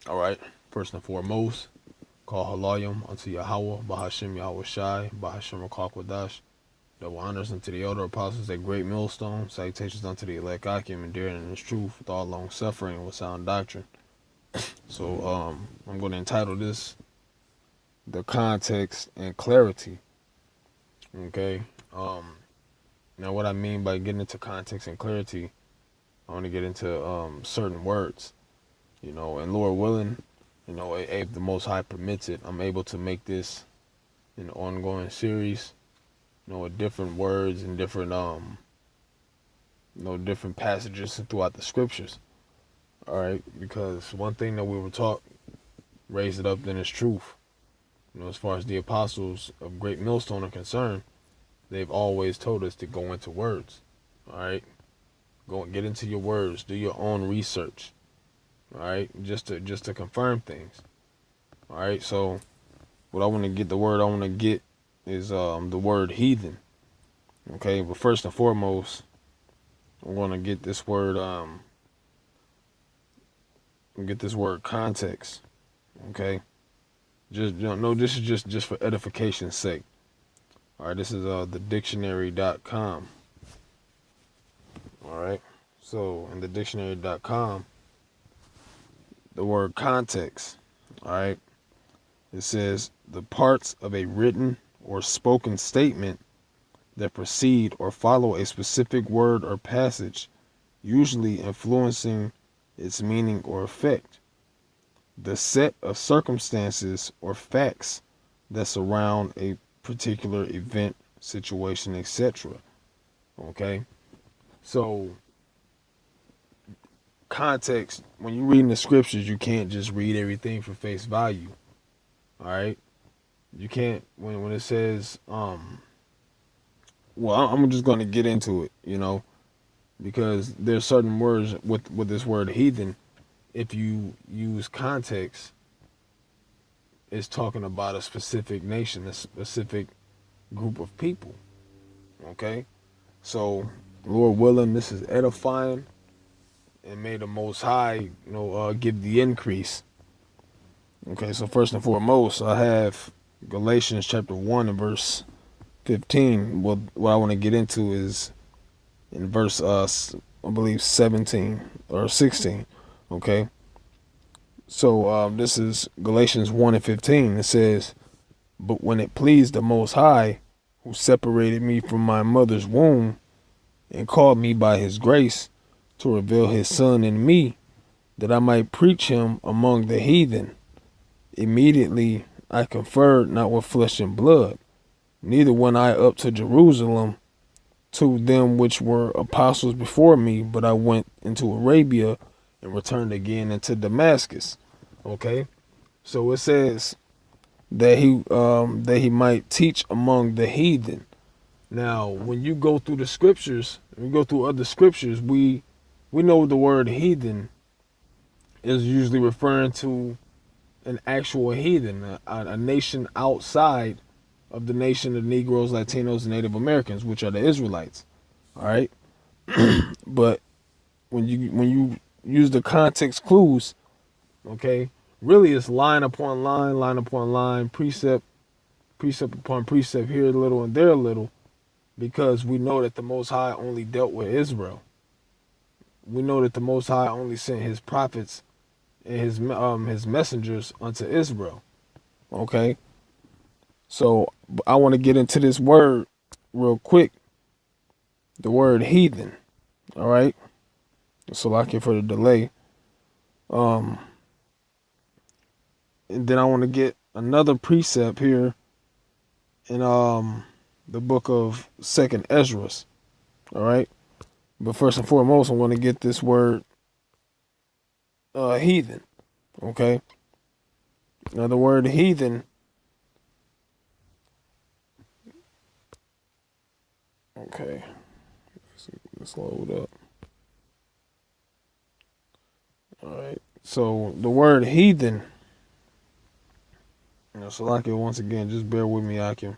All right. First and foremost, call halayim unto Yahweh, Bahashim Yahweh Shai, Bahashim Rakakwadash. Double honors unto the elder apostles, a great millstone. Salutations unto the elect Akim, enduring in his truth with all long suffering and with sound doctrine. So I'm going to entitle this "The Context and Clarity." Okay. Now what I mean by getting into context and clarity, I want to get into certain words. And Lord willing, if the Most High permits it, I'm able to make this an ongoing series. With different words and different different passages throughout the scriptures. All right, because one thing that we were taught, raise it up, then it's truth. As far as the apostles of Great Millstone are concerned, they've always told us to go into words. All right, go and get into your words, do your own research. All right, just to confirm things. All right, so what I want to get, the word I want to get is the word heathen. Okay, but first and foremost, I'm going to get this word context. Okay, just no, this is just for edification's sake. All right, this is the dictionary.com. All right, so in the dictionary.com, the word context. All right, it says the parts of a written or spoken statement that precede or follow a specific word or passage, usually influencing its meaning or effect. The set of circumstances or facts that surround a particular event, situation, etc. Okay? So, context, when you read in the scriptures, you can't just read everything for face value. All right? You can't, when it says, well, I'm just going to get into it, because there's certain words with this word heathen. If you use context, it's talking about a specific nation, a specific group of people. Okay, so Lord willing, this is edifying, and may the Most High, give the increase. Okay, so first and foremost, I have Galatians chapter 1 and verse 15. What I want to get into is in verse I believe 17 or 16. Okay, so this is Galatians 1 and 15. It says, "But when it pleased the Most High, who separated me from my mother's womb and called me by his grace to reveal his Son in me, that I might preach him among the heathen, immediately I conferred not with flesh and blood, neither went I up to Jerusalem to them which were apostles before me, but I went into Arabia and returned again into Damascus." Okay, so it says that he might teach among the heathen. Now, when you go through the scriptures, when we go through other scriptures, we know the word heathen is usually referring to an actual heathen, a nation outside of the nation of Negroes, Latinos, and Native Americans, which are the Israelites. All right, but when you use the context clues, okay, really it's line upon line, precept upon precept, here a little and there a little, because we know that the Most High only dealt with Israel. We know that the Most High only sent his prophets and his messengers unto Israel. Okay, so I want to get into this word real quick. The word heathen. All right, so like it for the delay. And then I want to get another precept here in the book of Second Ezra. All right, but first and foremost, I'm going to get this word heathen. Okay, now the word heathen. Okay, let's load up. All right, so the word heathen. So like it once again, just bear with me, Akim.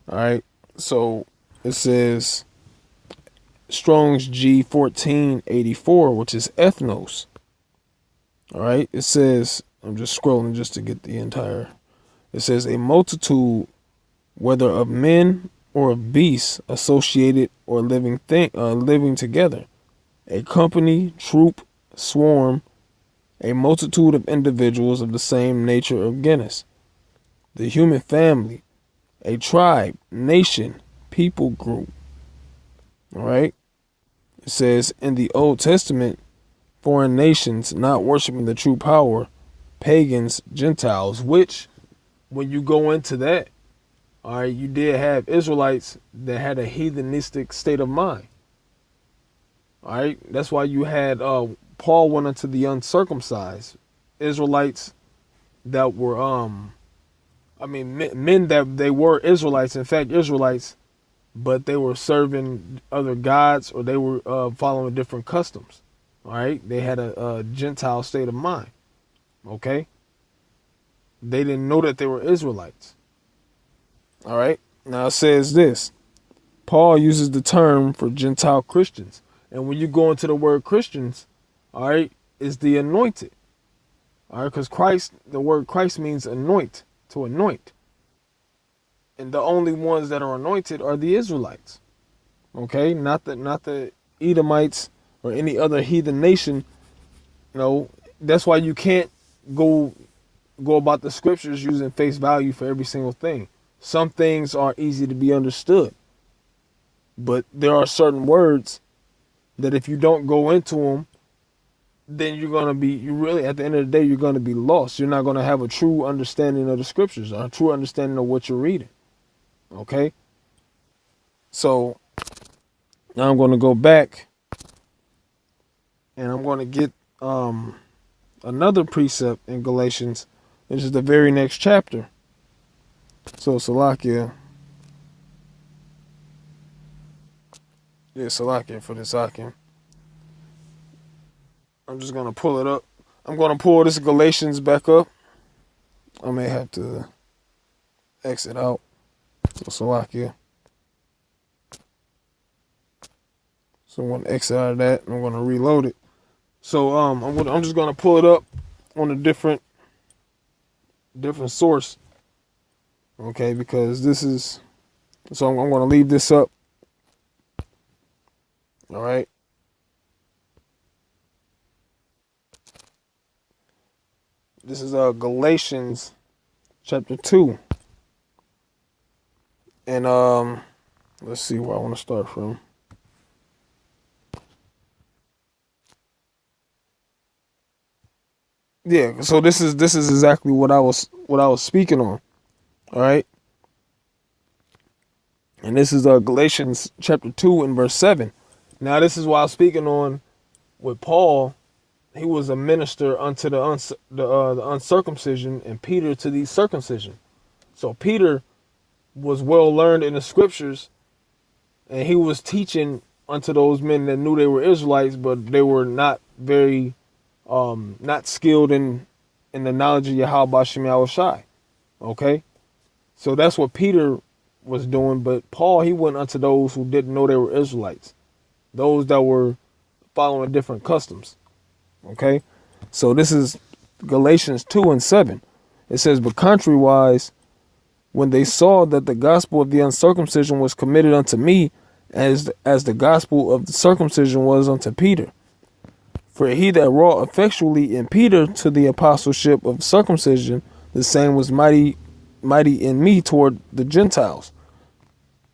All right, so it says Strong's G 1484, which is ethnos. All right. It says, I'm just scrolling just to get the entire. It says, a multitude, whether of men or of beasts, associated or living together. A company, troop, swarm, a multitude of individuals of the same nature of genus. The human family, a tribe, nation, people group. All right. It says in the Old Testament, foreign nations not worshiping the true power, pagans, Gentiles, which when you go into that, all right, you did have Israelites that had a heathenistic state of mind. All right. That's why you had Paul went unto the uncircumcised Israelites that were men that they were Israelites, in fact Israelites, but they were serving other gods or they were following different customs. All right. They had a Gentile state of mind. Okay. They didn't know that they were Israelites. All right. Now it says this. Paul uses the term for Gentile Christians. And when you go into the word Christians, all right, is the anointed. All right, because Christ, the word Christ means anoint, to anoint. And the only ones that are anointed are the Israelites. Okay, not the Edomites or any other heathen nation. No, that's why you can't go about the scriptures using face value for every single thing. Some things are easy to be understood, but there are certain words that if you don't go into them, then you really, at the end of the day, you're going to be lost. You're not going to have a true understanding of the scriptures, or a true understanding of what you're reading. Okay? So now I'm going to go back and I'm going to get another precept in Galatians. This is the very next chapter. So Salakia. Yeah, Salakia for this Akim. I'm just going to pull it up. I'm going to pull this Galatians back up. I may have to exit out. So Salakia. So I'm going to exit out of that and I'm going to reload it. So I'm just going to pull it up on a different source. Okay, because this is, so I'm going to leave this up. All right. This is Galatians chapter 2. And let's see where I want to start from. Yeah, so this is exactly what I was speaking on. All right. And this is Galatians chapter 2 and verse 7. Now this is what I was speaking on with Paul. He was a minister unto the uncircumcision, and Peter to the circumcision. So Peter was well learned in the scriptures, and he was teaching unto those men that knew they were Israelites, but they were not very not skilled in the knowledge of Yahweh B'Shem Yahushai. Okay? So that's what Peter was doing, but Paul, he went unto those who didn't know they were Israelites. Those that were following different customs. Okay? So this is Galatians 2 and 7. It says, but contrariwise, when they saw that the gospel of the uncircumcision was committed unto me, as the gospel of the circumcision was unto Peter. For he that wrought effectually in Peter to the apostleship of circumcision, the same was mighty in me toward the Gentiles.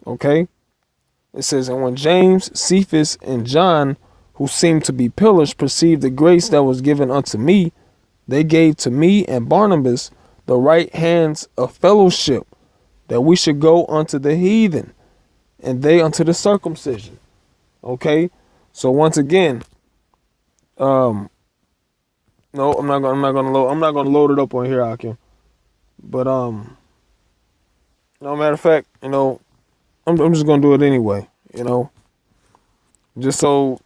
Okay? It says, and when James, Cephas, and John, who seemed to be pillars, perceived the grace that was given unto me, they gave to me and Barnabas the right hands of fellowship, that we should go unto the heathen, and they unto the circumcision. Okay? So once again, no, I'm not gonna load it up on here, Akim. But no matter of fact, I'm just gonna do it anyway, just so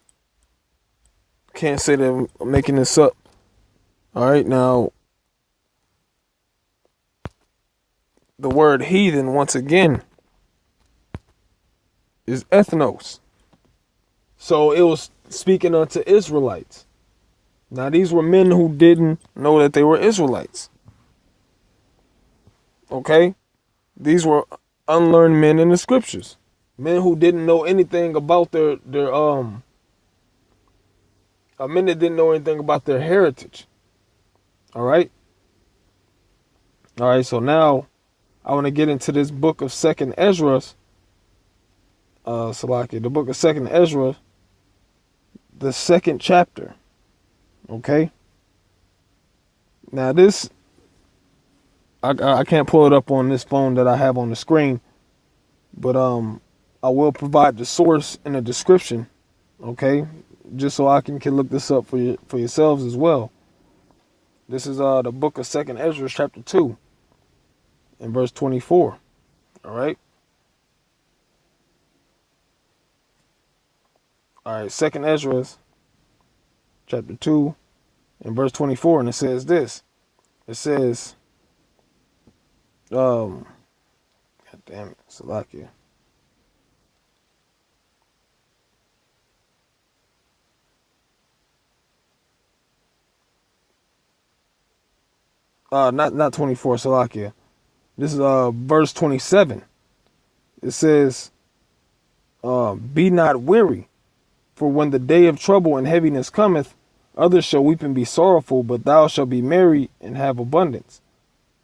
can't say that I'm making this up. All right, now the word heathen once again is ethnos. So it was speaking unto Israelites. Now, these were men who didn't know that they were Israelites. Okay? These were unlearned men in the scriptures. Men who didn't know anything about their men that didn't know anything about their heritage. All right? All right, so now I want to get into this book of 2nd Ezra. Salaki, the book of 2nd Ezra, the 2nd chapter. Okay? Now this, I can't pull it up on this phone that I have on the screen, but I will provide the source in the description, okay? Just so I can look this up for yourselves as well. This is the book of 2nd Ezra, chapter 2, and verse 24. All right? All right, 2nd Ezra, chapter 2, and verse 24, and it says this. It says, God damn it, Salakia. Not 24, Salakia. This is verse 27. It says, be not weary, for when the day of trouble and heaviness cometh, others shall weep and be sorrowful, but thou shalt be merry and have abundance.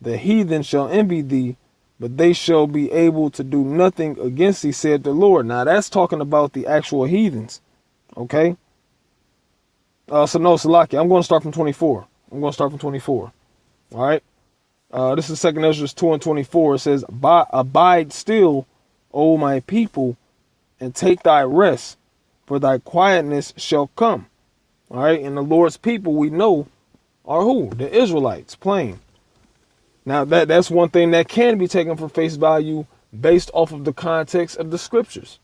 The heathen shall envy thee, but they shall be able to do nothing against thee, said the Lord. Now that's talking about the actual heathens. Okay? So no, Salaki, I'm going to start from 24. All right? This is 2nd Ezra 2 and 24. It says, abide still, O my people, and take thy rest, for thy quietness shall come. All right? And the Lord's people we know are who? The Israelites, plain. Now that's one thing that can be taken for face value based off of the context of the scriptures.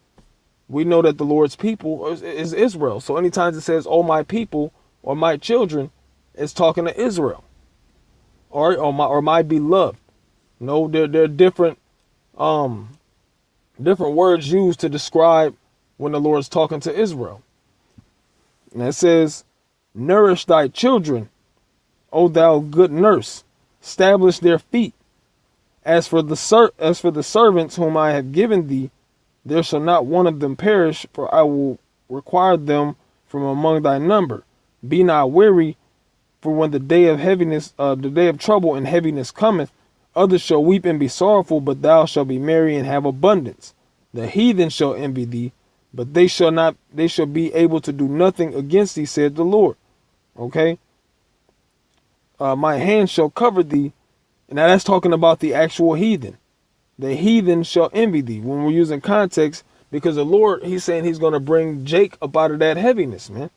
We know that the Lord's people is Israel. So anytime it says, oh my people or my children, it's talking to Israel. Or my beloved. No, there are different words used to describe when the Lord's talking to Israel. And it says, nourish thy children, O thou good nurse, establish their feet. As for the servants whom I have given thee, there shall not one of them perish, for I will require them from among thy number. Be not weary, for when the day of heaviness, the day of trouble and heaviness cometh, others shall weep and be sorrowful, but thou shalt be merry and have abundance. The heathen shall envy thee, but they shall be able to do nothing against thee, said the Lord. Okay? My hand shall cover thee. And now that's talking about the actual heathen. The heathen shall envy thee. When we're using context, because the Lord, he's saying he's going to bring Jake up out of that heaviness, man.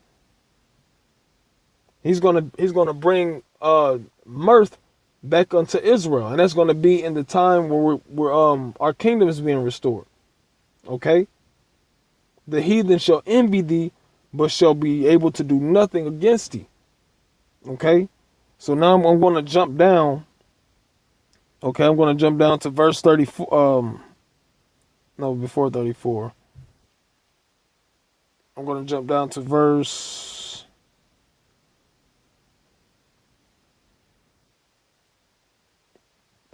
He's gonna bring mirth back unto Israel, and that's gonna be in the time where our kingdom is being restored. Okay? The heathen shall envy thee, but shall be able to do nothing against thee. Okay? So now I'm gonna jump down. Okay, I'm gonna jump down to verse 34. No, before 34. I'm gonna jump down to verse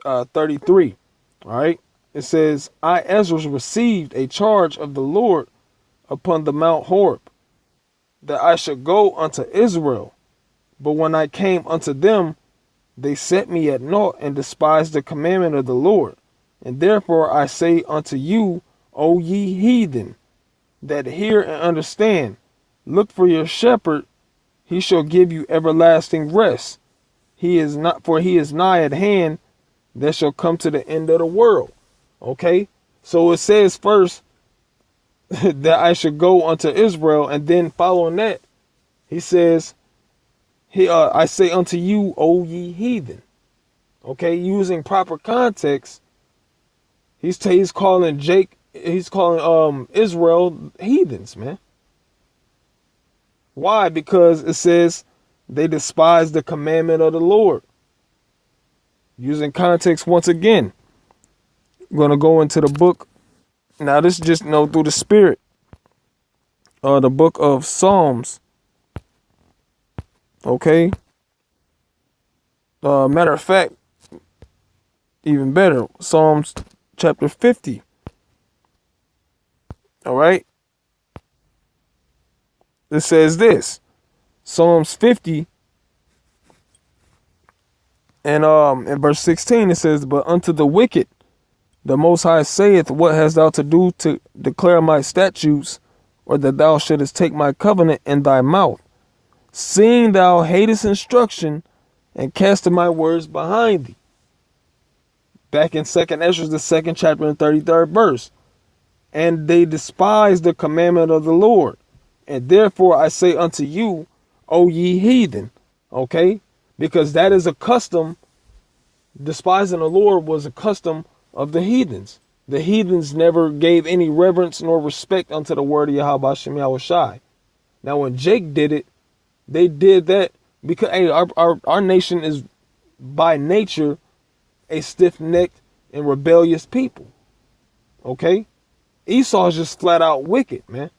33. All right. It says, I, Ezra, received a charge of the Lord upon the Mount Horeb, that I should go unto Israel. But when I came unto them, they set me at naught and despised the commandment of the Lord. And therefore I say unto you, O ye heathen, that hear and understand, look for your shepherd, he shall give you everlasting rest. He is nigh at hand, that shall come to the end of the world. Okay? So it says first that I should go unto Israel, and then following that, he says, I say unto you, O ye heathen. Okay, using proper context, he's calling Israel heathens, man. Why? Because it says they despise the commandment of the Lord. Using context once again, I'm going to go into the book. Now this is just through the spirit. The book of Psalms. Okay. Matter of fact, even better, Psalms chapter 50. All right. It says this. Psalms 50 and in verse 16 it says, "But unto the wicked the Most High saith, What hast thou to do to declare my statutes, or that thou shouldest take my covenant in thy mouth? Seeing thou hatest instruction, and casting my words behind thee." Back in 2nd Ezra, the 2nd chapter and 33rd verse. "And they despise the commandment of the Lord. And therefore I say unto you, O ye heathen." Okay? Because that is a custom. Despising the Lord was a custom of the heathens. The heathens never gave any reverence nor respect unto the word of Yahweh Shem Yahushai. Now when Jake did it, they did that because, hey, our nation is by nature a stiff-necked and rebellious people. Okay? Esau is just flat out wicked, man.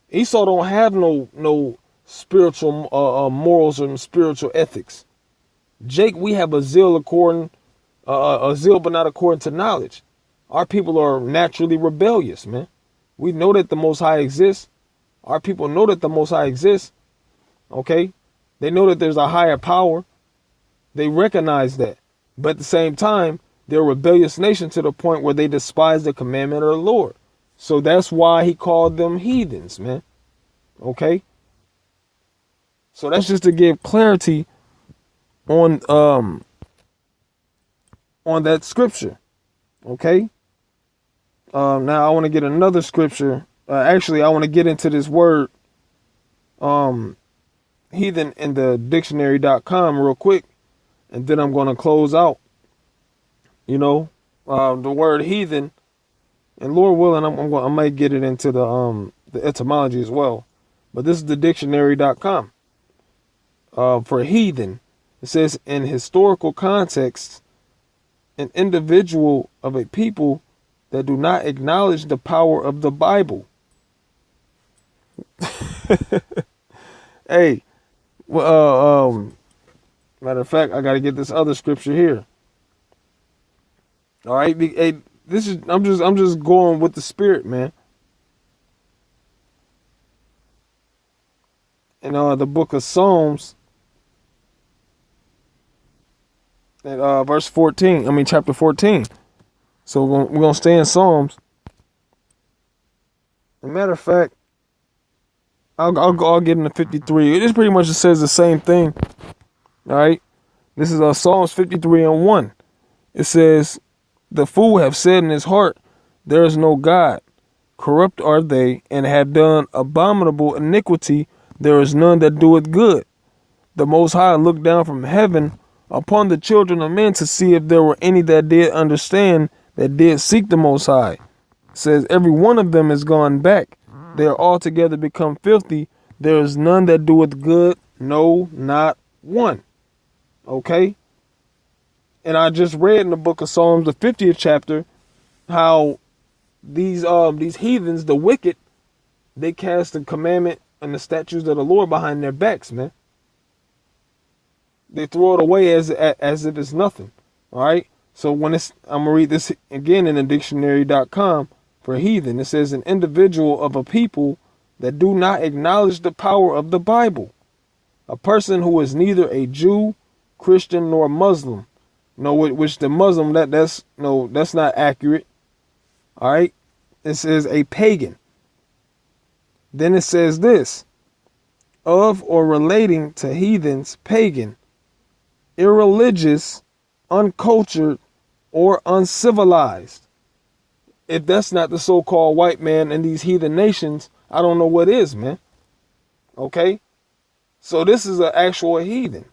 Esau don't have no spiritual morals or spiritual ethics. Jake, we have a zeal according, a zeal but not according to knowledge. Our people are naturally rebellious, man. We know that the Most High exists. Our people know that the Most High exists. Okay? They know that there's a higher power. They recognize that. But at the same time, they're a rebellious nation to the point where they despise the commandment of the Lord. So that's why he called them heathens, man. Okay? So that's just to give clarity on that scripture. Okay? Now I want to get another scripture. Actually, I want to get into this word heathen in the dictionary.com real quick, and then I'm going to close out. You know, the word heathen, and Lord willing, I might get it into the etymology as well. But this is the dictionary.com. For heathen, it says, in historical context, an individual of a people that do not acknowledge the power of the Bible. Hey, well, matter of fact, I got to get this other scripture here. All right, hey, I'm just going with the spirit, man. In the book of Psalms, at verse 14, chapter 14. So we're gonna stay in Psalms. As a matter of fact, I'll get into 53. It just pretty much says the same thing. All right, this is Psalms 53 and 1. It says, "The fool have said in his heart, there is no God. Corrupt are they, and have done abominable iniquity. There is none that doeth good. The Most High looked down from heaven upon the children of men to see if there were any that did understand, that did seek the Most High. It says, every one of them is gone back. They are altogether become filthy. There is none that doeth good, no, not one." Okay? And I just read in the book of Psalms, the 50th chapter, how these heathens, the wicked, they cast the commandment and the statutes of the Lord behind their backs, man. They throw it away as if it's nothing. All right. So I'm gonna read this again in the dictionary.com for heathen. It says, an individual of a people that do not acknowledge the power of the Bible. A person who is neither a Jew, Christian, nor Muslim. No, which the Muslim, that's not accurate. All right. It says a pagan. Then it says this: of or relating to heathens, pagan, irreligious, uncultured, or uncivilized. If that's not the so-called white man in these heathen nations, I don't know what is, man. Okay? So this is an actual heathen.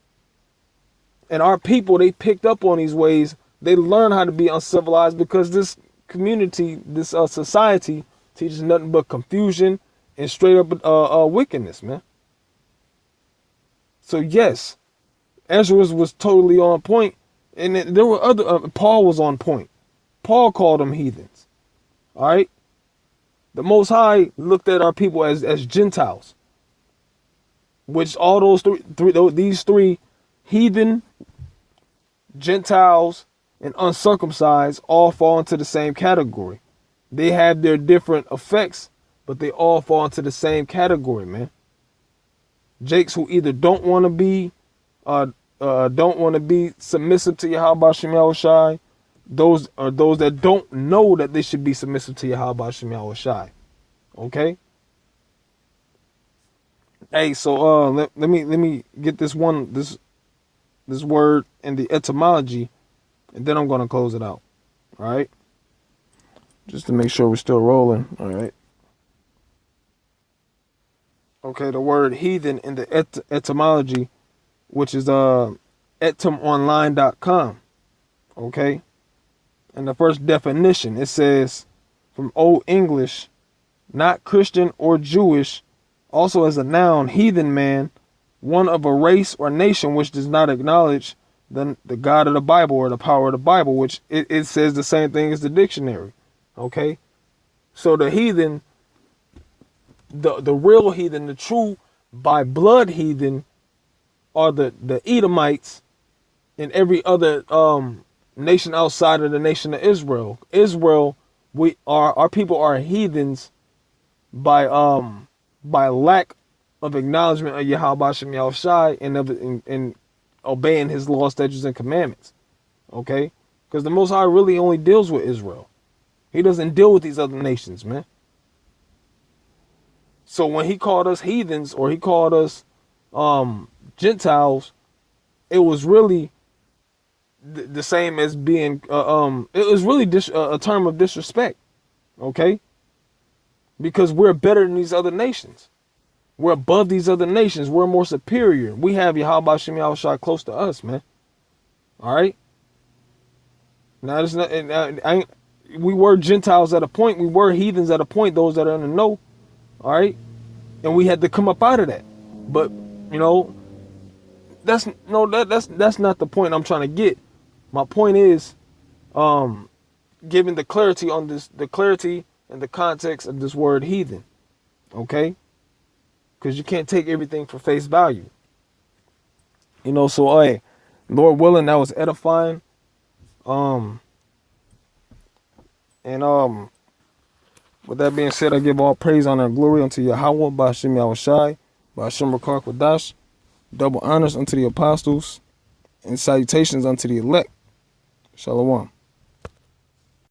And our people, they picked up on these ways. They learn how to be uncivilized because this community, this society teaches nothing but confusion and straight up wickedness, man. So yes, Ezra was totally on point. And there were other, Paul was on point. Paul called them heathens. All right. The Most High looked at our people as Gentiles. which all these three, heathen, Gentiles, and uncircumcised, all fall into the same category. They have their different effects, but they all fall into the same category, man. Jakes who either don't want to be submissive to Yahweh Shem Yahushai, those are those that don't know that they should be submissive to Yahweh Shem Yahushai. Okay? Hey, so let me get this word in the etymology, and then I'm gonna close it out. All right? Just to make sure we're still rolling. All right. Okay, the word heathen in the etymology, which is etymonline.com. Okay? And the first definition, it says, from Old English, not Christian or Jewish, also as a noun, heathen man, one of a race or nation which does not acknowledge the God of the Bible or the power of the Bible, which it says the same thing as the dictionary. Okay? So the heathen, the real heathen, the true by blood heathen, are the Edomites and every other nation outside of the nation of Israel. Israel, our people are heathens by lack of acknowledgement of Yahweh Shem Yahushai and obeying his law, statutes, and commandments. Okay? Because the Most High really only deals with Israel. He doesn't deal with these other nations, man. So when he called us heathens, or he called us Gentiles, it was really the same as being it was really a term of disrespect. Okay? Because we're better than these other nations. We're above these other nations. We're more superior. We have Yahweh Shem Yahushua close to us, man. All right? Now, it's not, we were Gentiles at a point. We were heathens at a point, those that are in the know. All right? And we had to come up out of that. But, you know, that's not the point I'm trying to get. My point is giving the clarity on this, the clarity and the context of this word heathen. Okay? Because you can't take everything for face value. You know, so hey, Lord willing, that was edifying. And with that being said, I give all praise, honor, and glory unto Yahweh, Ba'ashem Yahushai, Ba'ashem Rakar Kodash, double honors unto the apostles, and salutations unto the elect. Shalom.